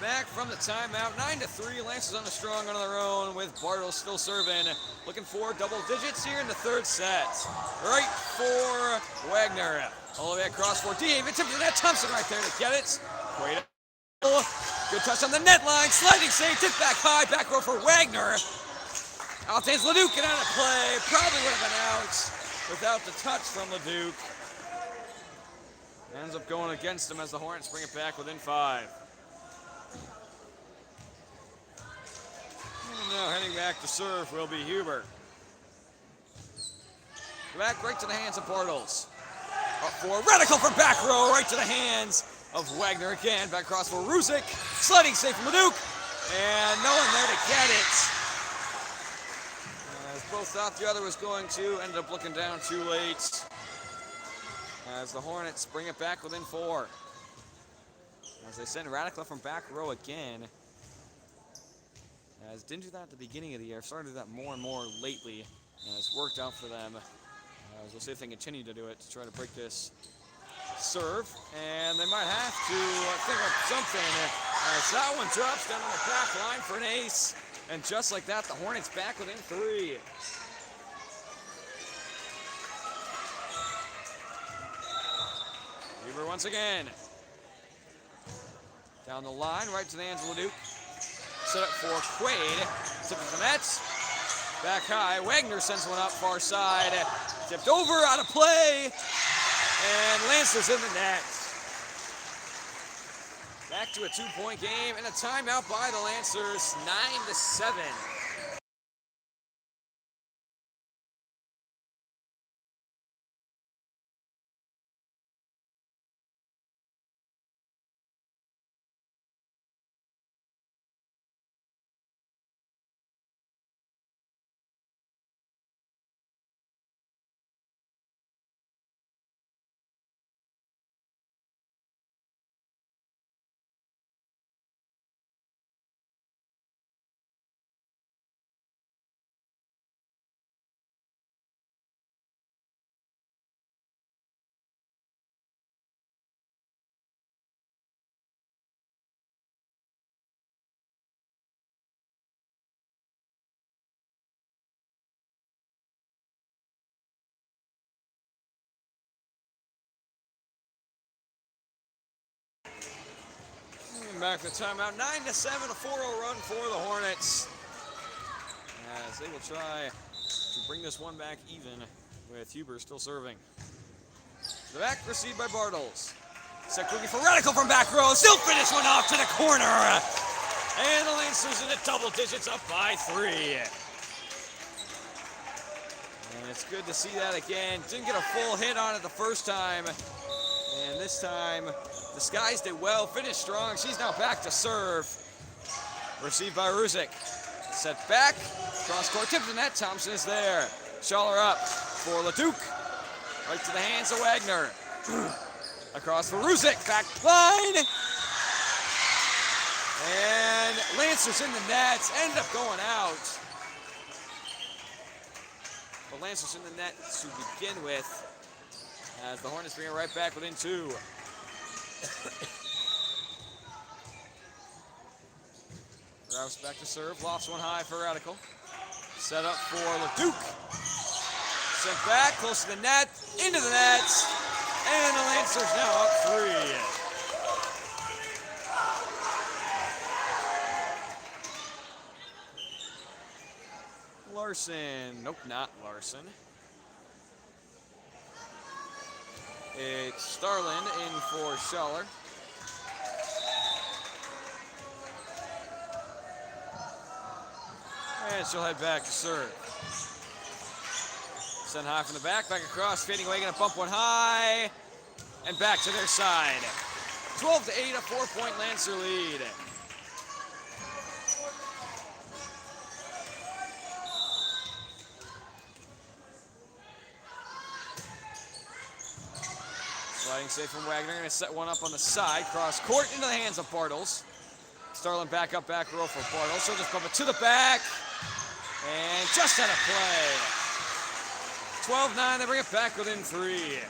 Back from the timeout, 9-3. Lancers on the strong on their own with Bartles still serving. Looking for double digits here in the third set. Right for Wagner. All the way across for David. Tipped to that Thompson right there to get it. Great. Good touch on the net line. Sliding save. Tip back high. Back row for Wagner. Outstands Leduc and out of play. Probably would have been out without the touch from Leduc. Ends up going against him as the Hornets bring it back within 5. Now heading back to serve will be Huber. Back right to the hands of Bartles. Up for Radical from back row, right to the hands of Wagner again. Back across for Ruzick. Sliding safe from Leduc. And no one there to get it. As both thought the other was going to, ended up looking down too late. As the Hornets bring it back within 4. As they send Radical from back row again. As didn't do that at the beginning of the year, started to do that more and more lately, and it's worked out for them. We'll see if they continue to do it to try to break this serve, and they might have to think of something. As that one drops down on the back line for an ace, and just like that, the Hornets back within 3. Huber once again. Down the line, right to the hands of Leduc. Set up for Quaid. Tip of the net. Back high. Wagner sends one up far side. Tipped over, out of play. And Lancers in the net. Back to a 2-point game and a timeout by the Lancers. 9-7. Back for the timeout. 9-7, a 4-0 run for the Hornets. As they will try to bring this one back even with Huber still serving. The back received by Bartles. Set quickly for Radical from back row. Still finish one off to the corner. And the Lancers in the double digits up by 3. And it's good to see that again. Didn't get a full hit on it the first time. And this time, disguised it well, finished strong. She's now back to serve. Received by Ruzic. Set back, cross court, tip to the net. Thompson is there. Schaller up for Leduc. Right to the hands of Wagner. Across for Ruzic, back line. And Lancers in the nets, ended up going out. But Lancers in the net to begin with, as the Hornets bring it right back within 2. Rouse back to serve, lofts one high for Radical. Set up for Leduc. Sent back, close to the net, into the net, and the Lancers now up 3. Larson, nope, not Larson. It's Starland in for Schaller. And she'll head back to serve. Send high from the back, back across, fading away, gonna bump one high, and back to their side. 12-8, a 4-point Lancer lead. Sliding safe from Wagner, gonna set one up on the side, cross court into the hands of Bartles. Starlin back up, back row for Bartles. She'll just bump it to the back, and just out of play. 12-9, they bring it back within 3.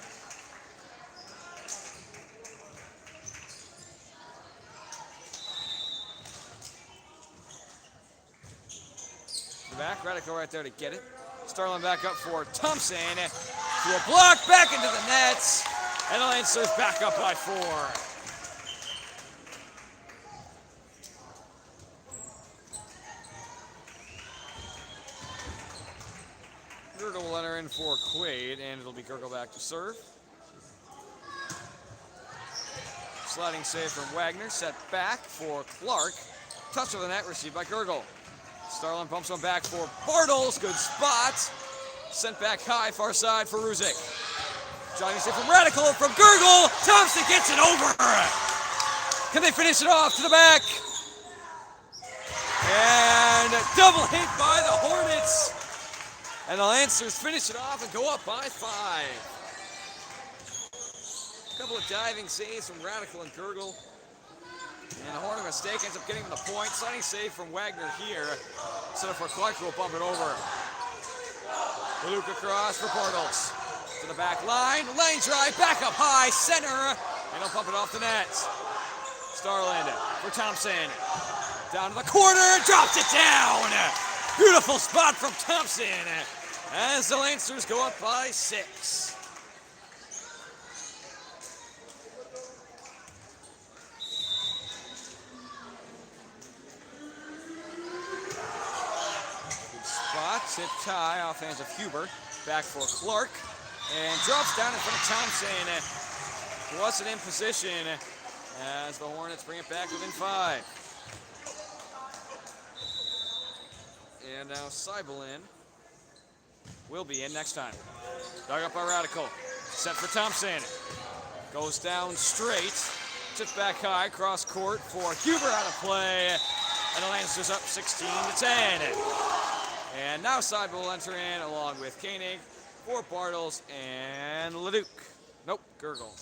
Back, Radical right there to get it. Starlin back up for Thompson. To a block, back into the nets. And the Lancers back up by 4. Gurgle will enter in for Quaid, and it'll be Gurgle back to serve. Sliding save from Wagner, set back for Clark. Touch of the net, received by Gurgle. Starlin bumps one back for Bartles, good spot. Sent back high, far side for Ruzic. Johnny save from Radical, from Gurgle. Thompson gets it over. Can they finish it off to the back? And double hit by the Hornets. And the Lancers finish it off and go up by 5. A couple of diving saves from Radical and Gurgle. And the Hornet mistake ends up getting them the point. Sliding save from Wagner here. Set up for Clark, who will bump it over. Luke across for Bartles. To the back line. Lane drive, back up high, center. And he'll pump it off the net. Starland for Thompson. Down to the corner, drops it down. Beautiful spot from Thompson. As the Lancers go up by 6. Tip tie off hands of Huber. Back for Clark. And drops down in front of Thompson. Who wasn't in position as the Hornets bring it back within 5. And now Cybelin will be in next time. Dug up by Radical. Set for Thompson. Goes down straight. Tipped back high. Cross court for Huber out of play. And the Lancers up 16-10. And now Seibel will enter in along with Koenig for Bartles and Leduc. Nope, Gurgle.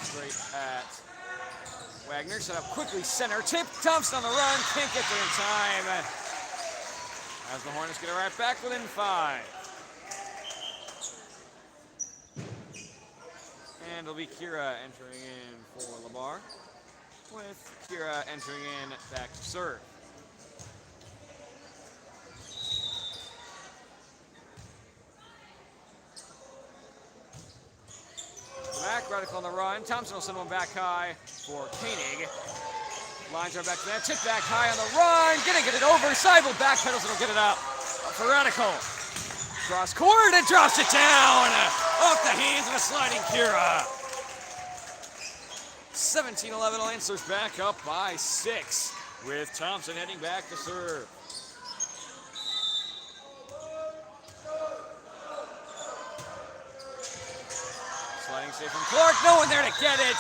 Straight at Wagner. Set up quickly center. Tip. Thompson on the run. Can't get there in time. As the Hornets get it right back within 5. And it'll be Kira entering in for Lamar, with Kira entering in back to serve. Back, Radical on the run. Thompson will send one back high for Koenig. Lines are back to that. Tip back high on the run. Gonna get it over. Seibel backpedals. It'll get it up for Radical. cross court and drops it down off the hands of a sliding Kira. 17-11, Lancers back up by 6 with Thompson heading back to serve. Sliding save from Clark, no one there to get it.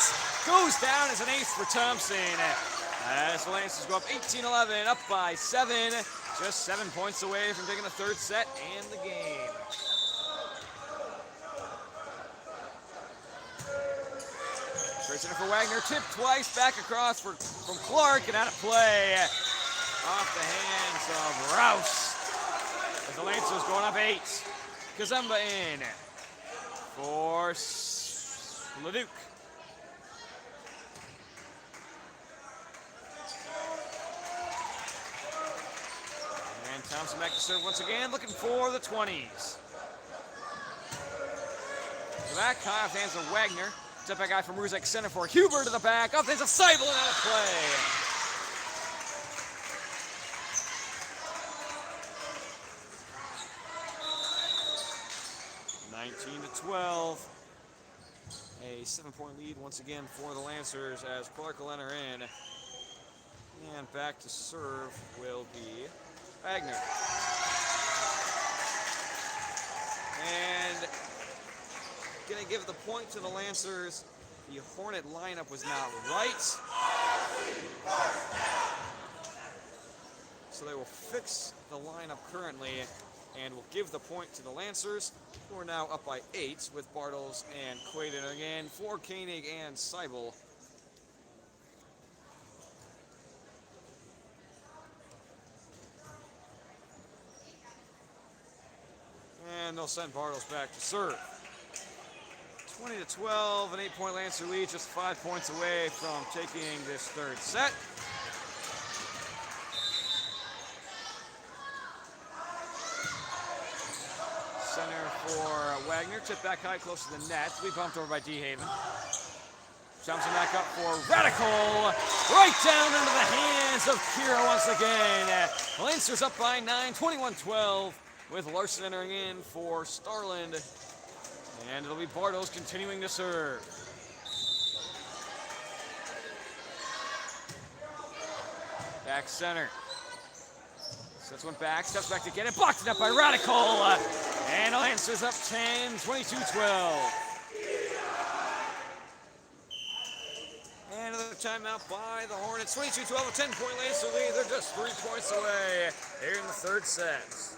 Goes down as an ace for Thompson. As the Lancers go up 18-11, up by 7. Just 7 points away from taking the third set and the game. Straight center for Wagner, tipped twice, back across from Clark, and out of play. Off the hands of Rouse. As the Lancers going up 8. Kazemba in for Leduc. And Thompson back to serve once again, looking for the 20s. The back, high off the hands of Wagner. Step back guy from Ruzek, center for Huber to the back, off the hands of Seibel, and out of play. (19-12). A 7-point lead once again for the Lancers as Clark will enter in. And back to serve will be Wagner. And gonna give the point to the Lancers. The Hornet lineup was not right. So they will fix the lineup currently and will give the point to the Lancers, who are now up by 8 with Bartles and Quaden again for Koenig and Seibel. And they'll send Bartles back to serve. 20-12, an 8-point Lancer lead, just 5 points away from taking this third set. Center for Wagner, tip back high, close to the net. We bumped over by DeHaven. Thompson back up for Radical, right down into the hands of Kira once again. Lancers up by 9, 21-12, with Larson entering in for Starland. And it'll be Bartles continuing to serve. Back center. Sets one back, steps back to get it, blocked it up by Radical. And Lancers up 10, 22-12. And another timeout by the Hornets. 22-12, a 10-point Lancer lead. They're just 3 points away here in the third set.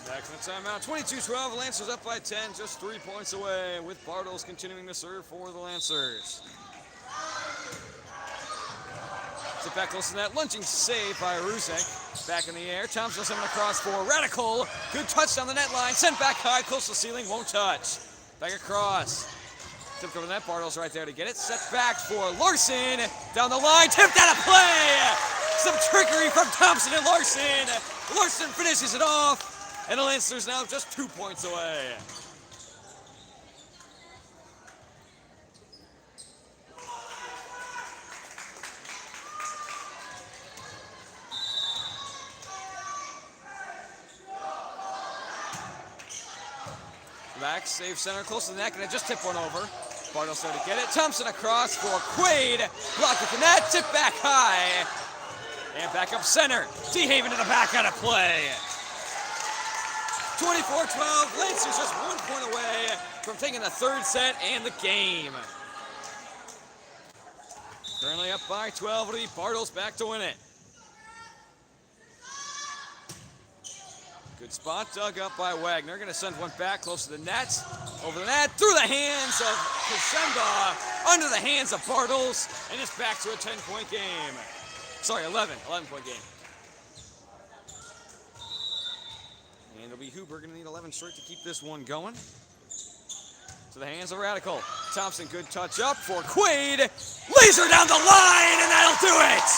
Back from the timeout, 22-12, Lancers up by 10, just 3 points away, with Bartles continuing to serve for the Lancers. Sit back close to that, lunging save by Ruzek. Back in the air, Thompson sending across for Radical. Good touch down the net line, sent back high, close to the ceiling, won't touch. Back across. Tipped over the net, Bartles right there to get it. Sets back for Larson, down the line, tipped out of play! Some trickery from Thompson and Larson. Larson finishes it off. And the Lancers now just 2 points away. Back, save center, close to the net, and it just tipped one over. Bartles there to get it. Thompson across for Quaid. Blocked at the net, tip back high. And back up center. DeHaven to the back out of play. 24-12. Lancers just 1 point away from taking the third set and the game. Currently up by 12. It'll be Bartles back to win it. Good spot dug up by Wagner. Going to send one back close to the net. Over the net, through the hands of Kashemba, under the hands of Bartles, and it's back to a 10-point game. Sorry, 11-point game. And it'll be Hooper going to need 11 straight to keep this one going. To the hands of Radical. Thompson, good touch up for Quaid. Laser down the line, and that'll do it!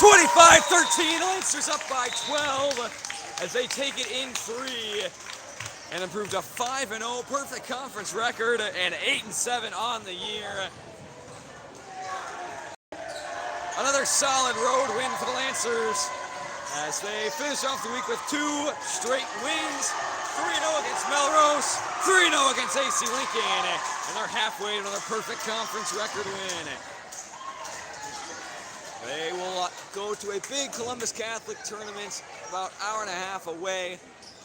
25-13, Lancers up by 12 as they take it in 3 and improve to 5-0, perfect conference record, and 8-7 on the year. Another solid road win for the Lancers as they finish off the week with 2 straight wins. 3-0 against Melrose, 3-0 against AC Lincoln, and they're halfway to another perfect conference record win. They will go to a big Columbus Catholic tournament about an hour and a half away.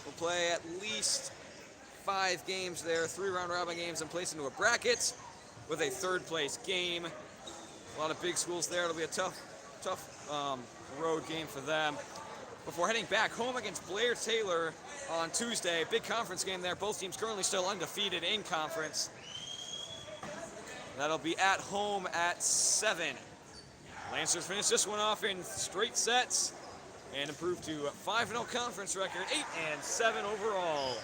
We'll play at least 5 games there, 3 round-robin games, and place into a bracket with a third-place game. A lot of big schools there. It'll be a tough road game for them. Before heading back home against Blair Taylor on Tuesday, big conference game there. Both teams currently still undefeated in conference. That'll be at home at 7. Lancers finish this one off in straight sets and improve to a 5-0 conference record, 8-7 overall.